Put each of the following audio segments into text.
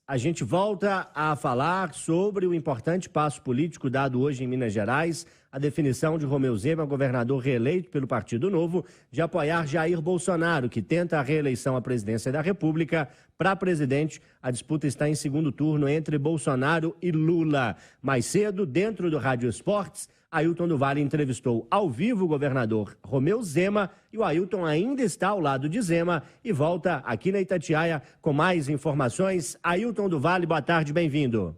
A gente volta a falar sobre o importante passo político dado hoje em Minas Gerais, a definição de Romeu Zema, governador reeleito pelo Partido Novo, de apoiar Jair Bolsonaro, que tenta a reeleição à presidência da República. Para presidente, a disputa está em segundo turno entre Bolsonaro e Lula. Mais cedo, dentro do Rádio Esportes, Ailton do Vale entrevistou ao vivo o governador Romeu Zema e o Ailton ainda está ao lado de Zema e volta aqui na Itatiaia com mais informações. Ailton do Vale, boa tarde, bem-vindo.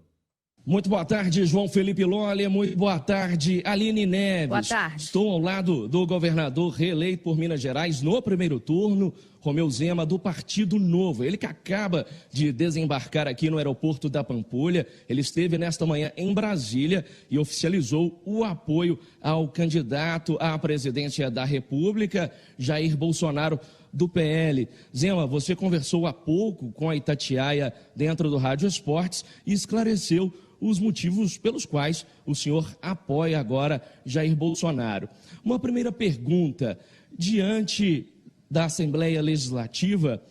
Muito boa tarde, João Felipe Lolli. Muito boa tarde, Aline Neves. Boa tarde. Estou ao lado do governador reeleito por Minas Gerais no primeiro turno, Romeu Zema, do Partido Novo. Ele que acaba de desembarcar aqui no aeroporto da Pampulha. Ele esteve nesta manhã em Brasília e oficializou o apoio ao candidato à presidência da República, Jair Bolsonaro, do PL. Zema, você conversou há pouco com a Itatiaia dentro do Rádio Esportes e esclareceu os motivos pelos quais o senhor apoia agora Jair Bolsonaro. Uma primeira pergunta: diante da Assembleia Legislativa,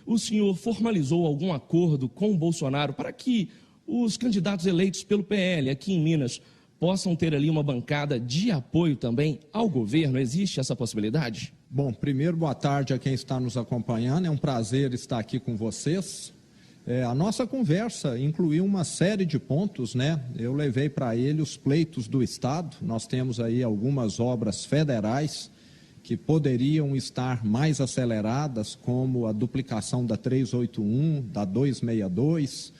o senhor formalizou algum acordo com o Bolsonaro para que os candidatos eleitos pelo PL aqui em Minas possam ter ali uma bancada de apoio também ao governo? Existe essa possibilidade? Bom, primeiro, boa tarde a quem está nos acompanhando. É um prazer estar aqui com vocês. A nossa conversa incluiu uma série de pontos, né? Eu levei para ele os pleitos do Estado. Nós temos aí algumas obras federais que poderiam estar mais aceleradas, como a duplicação da 381, da 262,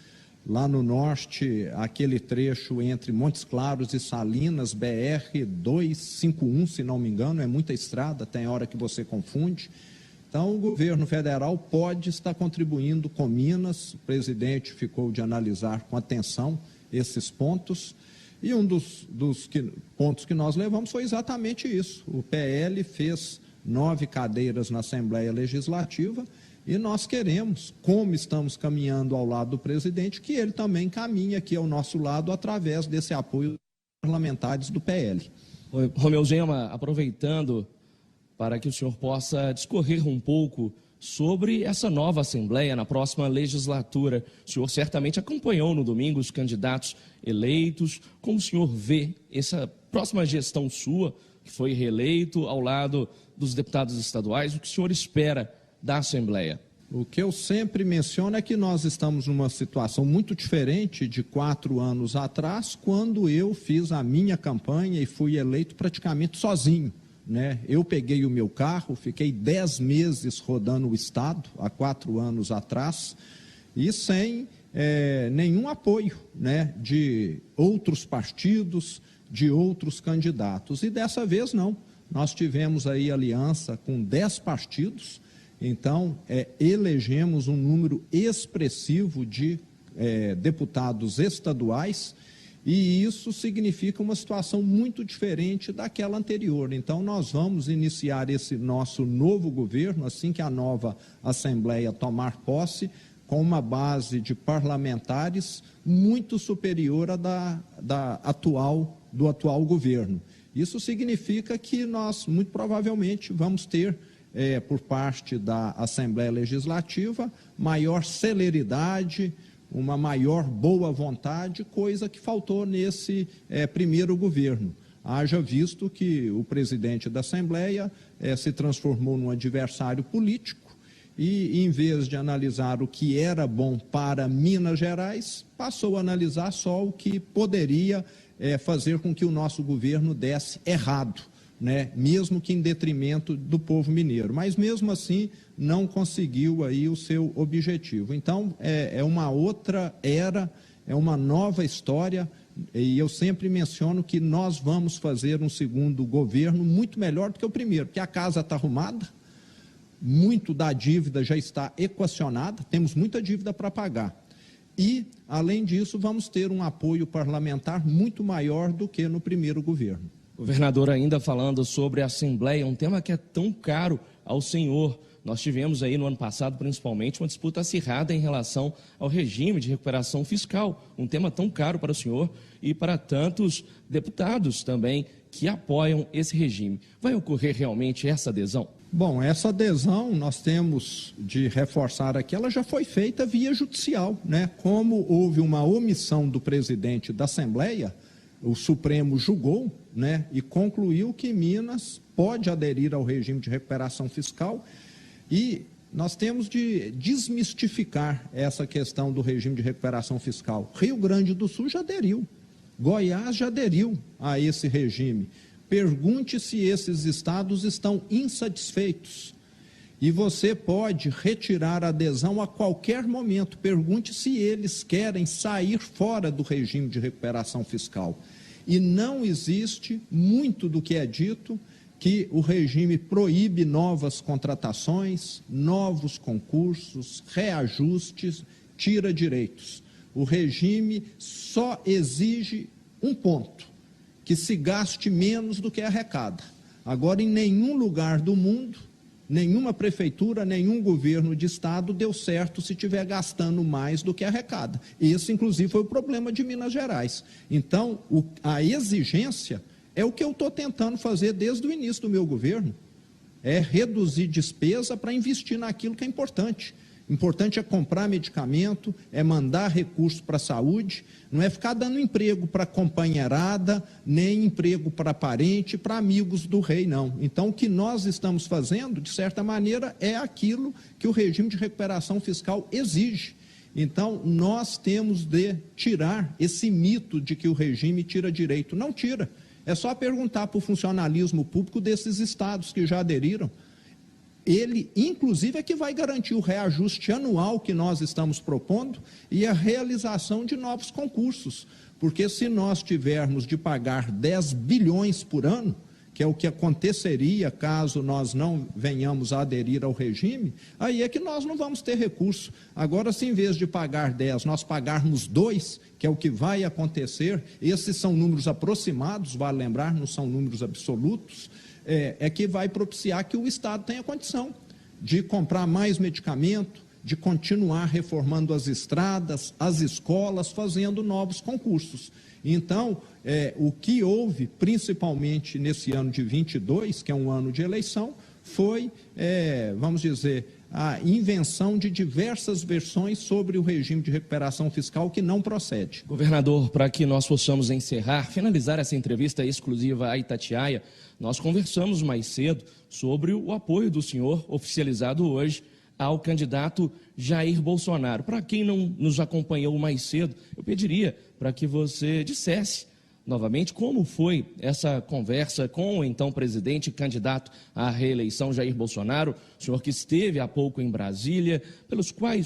lá no norte, aquele trecho entre Montes Claros e Salinas, BR 251, se não me engano, é muita estrada, tem hora que você confunde. Então, o governo federal pode estar contribuindo com Minas. O presidente ficou de analisar com atenção esses pontos. E um dos pontos que nós levamos foi exatamente isso. O PL fez 9 cadeiras na Assembleia Legislativa e nós queremos, como estamos caminhando ao lado do presidente, que ele também caminhe aqui ao nosso lado através desse apoio dos parlamentares do PL. Romeu Zema, aproveitando para que o senhor possa discorrer um pouco sobre essa nova Assembleia na próxima legislatura. O senhor certamente acompanhou no domingo os candidatos eleitos. Como o senhor vê essa próxima gestão sua, que foi reeleito ao lado dos deputados estaduais? O que o senhor espera da Assembleia? O que eu sempre menciono é que nós estamos numa situação muito diferente de 4 anos atrás, quando eu fiz a minha campanha e fui eleito praticamente sozinho. Eu peguei o meu carro, fiquei 10 meses rodando o Estado, há 4 anos atrás, e sem nenhum apoio de outros partidos, de outros candidatos. E dessa vez não, nós tivemos aí aliança com 10 partidos, então elegemos um número expressivo de deputados estaduais, e isso significa uma situação muito diferente daquela anterior. Então, nós vamos iniciar esse nosso novo governo, assim que a nova Assembleia tomar posse, com uma base de parlamentares muito superior à do atual governo. Isso significa que nós, muito provavelmente, vamos ter, por parte da Assembleia Legislativa, maior celeridade, uma maior boa vontade, coisa que faltou nesse primeiro governo. Haja visto que o presidente da Assembleia se transformou num adversário político e, em vez de analisar o que era bom para Minas Gerais, passou a analisar só o que poderia fazer com que o nosso governo desse errado, mesmo que em detrimento do povo mineiro, mas mesmo assim não conseguiu aí o seu objetivo. Então é uma outra era, é uma nova história, e eu sempre menciono que nós vamos fazer um segundo governo muito melhor do que o primeiro, porque a casa está arrumada, muito da dívida já está equacionada, temos muita dívida para pagar. E, além disso, vamos ter um apoio parlamentar muito maior do que no primeiro governo. Governador, ainda falando sobre a Assembleia, um tema que é tão caro ao senhor. Nós tivemos aí no ano passado, principalmente, uma disputa acirrada em relação ao regime de recuperação fiscal, um tema tão caro para o senhor e para tantos deputados também que apoiam esse regime. Vai ocorrer realmente essa adesão? Bom, essa adesão nós temos de reforçar aqui, ela já foi feita via judicial, né? Como houve uma omissão do presidente da Assembleia, o Supremo julgou, né, e concluiu que Minas pode aderir ao regime de recuperação fiscal, e nós temos de desmistificar essa questão do regime de recuperação fiscal. Rio Grande do Sul já aderiu, Goiás já aderiu a esse regime. Pergunte se esses estados estão insatisfeitos. E você pode retirar a adesão a qualquer momento. Pergunte se eles querem sair fora do regime de recuperação fiscal. E não existe muito do que é dito que o regime proíbe novas contratações, novos concursos, reajustes, tira direitos. O regime só exige um ponto: que se gaste menos do que arrecada. Agora, em nenhum lugar do mundo, nenhuma prefeitura, nenhum governo de estado deu certo se estiver gastando mais do que arrecada. Esse, inclusive, foi o problema de Minas Gerais. Então, a exigência é o que eu estou tentando fazer desde o início do meu governo, é reduzir despesa para investir naquilo que é importante. Importante é comprar medicamento, é mandar recursos para a saúde, não é ficar dando emprego para companheirada, nem emprego para parente, para amigos do rei, não. Então, o que nós estamos fazendo, de certa maneira, é aquilo que o regime de recuperação fiscal exige. Então, nós temos de tirar esse mito de que o regime tira direito. Não tira. É só perguntar para o funcionalismo público desses estados que já aderiram. Ele, inclusive, é que vai garantir o reajuste anual que nós estamos propondo e a realização de novos concursos. Porque se nós tivermos de pagar 10 bilhões por ano, que é o que aconteceria caso nós não venhamos a aderir ao regime, aí é que nós não vamos ter recurso. Agora, se em vez de pagar 10, nós pagarmos 2, que é o que vai acontecer, esses são números aproximados, vale lembrar, não são números absolutos, é que vai propiciar que o Estado tenha condição de comprar mais medicamento, de continuar reformando as estradas, as escolas, fazendo novos concursos. Então, o que houve, principalmente nesse ano de 22, que é um ano de eleição, foi, vamos dizer, a invenção de diversas versões sobre o regime de recuperação fiscal que não procede. Governador, para que nós possamos finalizar essa entrevista exclusiva a Itatiaia, nós conversamos mais cedo sobre o apoio do senhor, oficializado hoje, ao candidato Jair Bolsonaro. Para quem não nos acompanhou mais cedo, eu pediria para que você dissesse novamente como foi essa conversa com o então presidente e candidato à reeleição Jair Bolsonaro, o senhor que esteve há pouco em Brasília,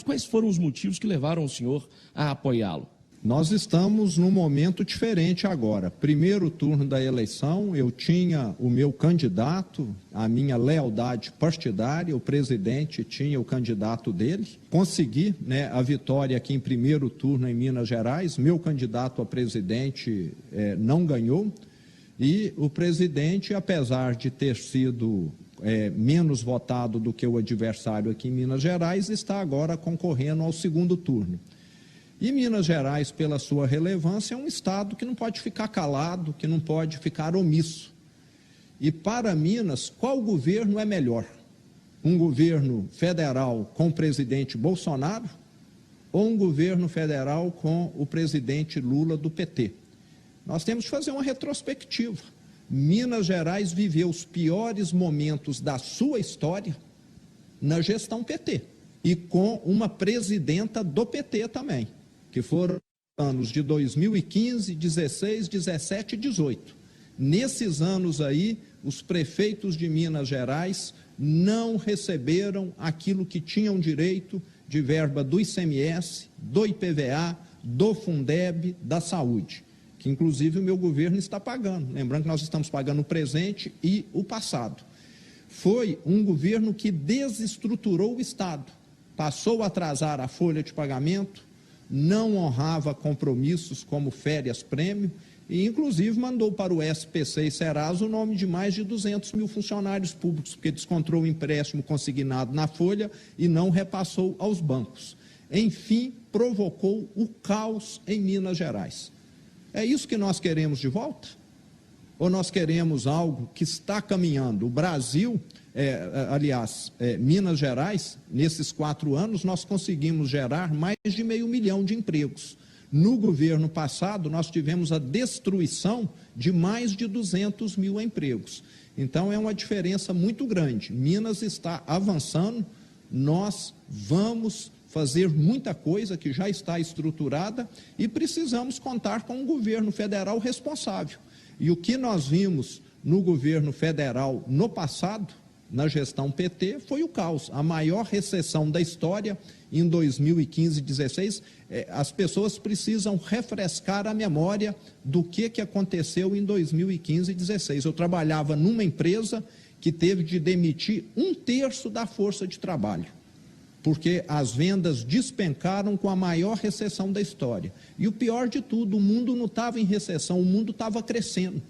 quais foram os motivos que levaram o senhor a apoiá-lo? Nós estamos num momento diferente agora. Primeiro turno da eleição, eu tinha o meu candidato, a minha lealdade partidária, o presidente tinha o candidato dele. Consegui, a vitória aqui em primeiro turno em Minas Gerais, meu candidato a presidente não ganhou. E o presidente, apesar de ter sido menos votado do que o adversário aqui em Minas Gerais, está agora concorrendo ao segundo turno. E Minas Gerais, pela sua relevância, é um estado que não pode ficar calado, que não pode ficar omisso. E para Minas, qual governo é melhor? Um governo federal com o presidente Bolsonaro ou um governo federal com o presidente Lula do PT? Nós temos que fazer uma retrospectiva. Minas Gerais viveu os piores momentos da sua história na gestão PT e com uma presidenta do PT também, que foram anos de 2015, 16, 17 e 18. Nesses anos aí, os prefeitos de Minas Gerais não receberam aquilo que tinham direito de verba do ICMS, do IPVA, do Fundeb, da saúde, que inclusive o meu governo está pagando. Lembrando que nós estamos pagando o presente e o passado. Foi um governo que desestruturou o Estado, passou a atrasar a folha de pagamento, não honrava compromissos como férias-prêmio e, inclusive, mandou para o SPC e Serasa o nome de mais de 200 mil funcionários públicos, porque descontou o empréstimo consignado na folha e não repassou aos bancos. Enfim, provocou o caos em Minas Gerais. É isso que nós queremos de volta? Ou nós queremos algo que está caminhando? O Brasil Minas Gerais, nesses 4 anos, nós conseguimos gerar mais de 500 mil de empregos. No governo passado, nós tivemos a destruição de mais de 200 mil empregos. Então, é uma diferença muito grande. Minas está avançando, nós vamos fazer muita coisa que já está estruturada e precisamos contar com um governo federal responsável. E o que nós vimos no governo federal no passado, na gestão PT, foi o caos. A maior recessão da história em 2015 e 2016. As pessoas precisam refrescar a memória do que aconteceu em 2015 e 2016. Eu trabalhava numa empresa que teve de demitir 1/3 da força de trabalho, porque as vendas despencaram com a maior recessão da história. E o pior de tudo, o mundo não estava em recessão, o mundo estava crescendo.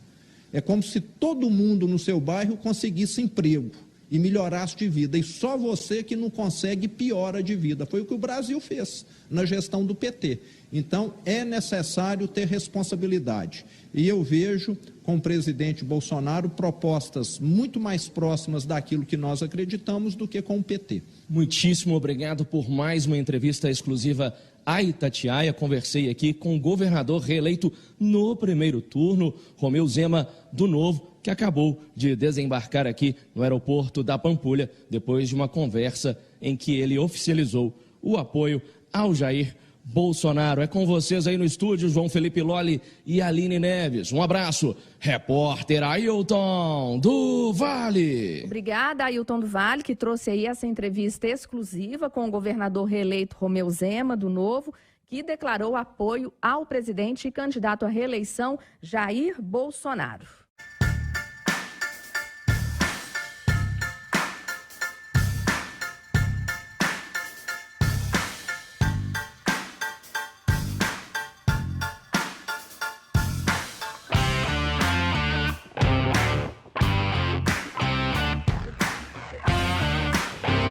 É como se todo mundo no seu bairro conseguisse emprego e melhorasse de vida, e só você que não consegue piora de vida. Foi o que o Brasil fez na gestão do PT. Então, é necessário ter responsabilidade. E eu vejo com o presidente Bolsonaro propostas muito mais próximas daquilo que nós acreditamos do que com o PT. Muitíssimo obrigado por mais uma entrevista exclusiva à Itatiaia. Conversei aqui com o governador reeleito no primeiro turno, Romeu Zema, do Novo, que acabou de desembarcar aqui no aeroporto da Pampulha, depois de uma conversa em que ele oficializou o apoio ao Jair Bolsonaro. É com vocês aí no estúdio, João Felipe Lolli e Aline Neves. Um abraço, repórter Ailton do Vale. Obrigada, Ailton do Vale, que trouxe aí essa entrevista exclusiva com o governador reeleito Romeu Zema, do Novo, que declarou apoio ao presidente e candidato à reeleição Jair Bolsonaro.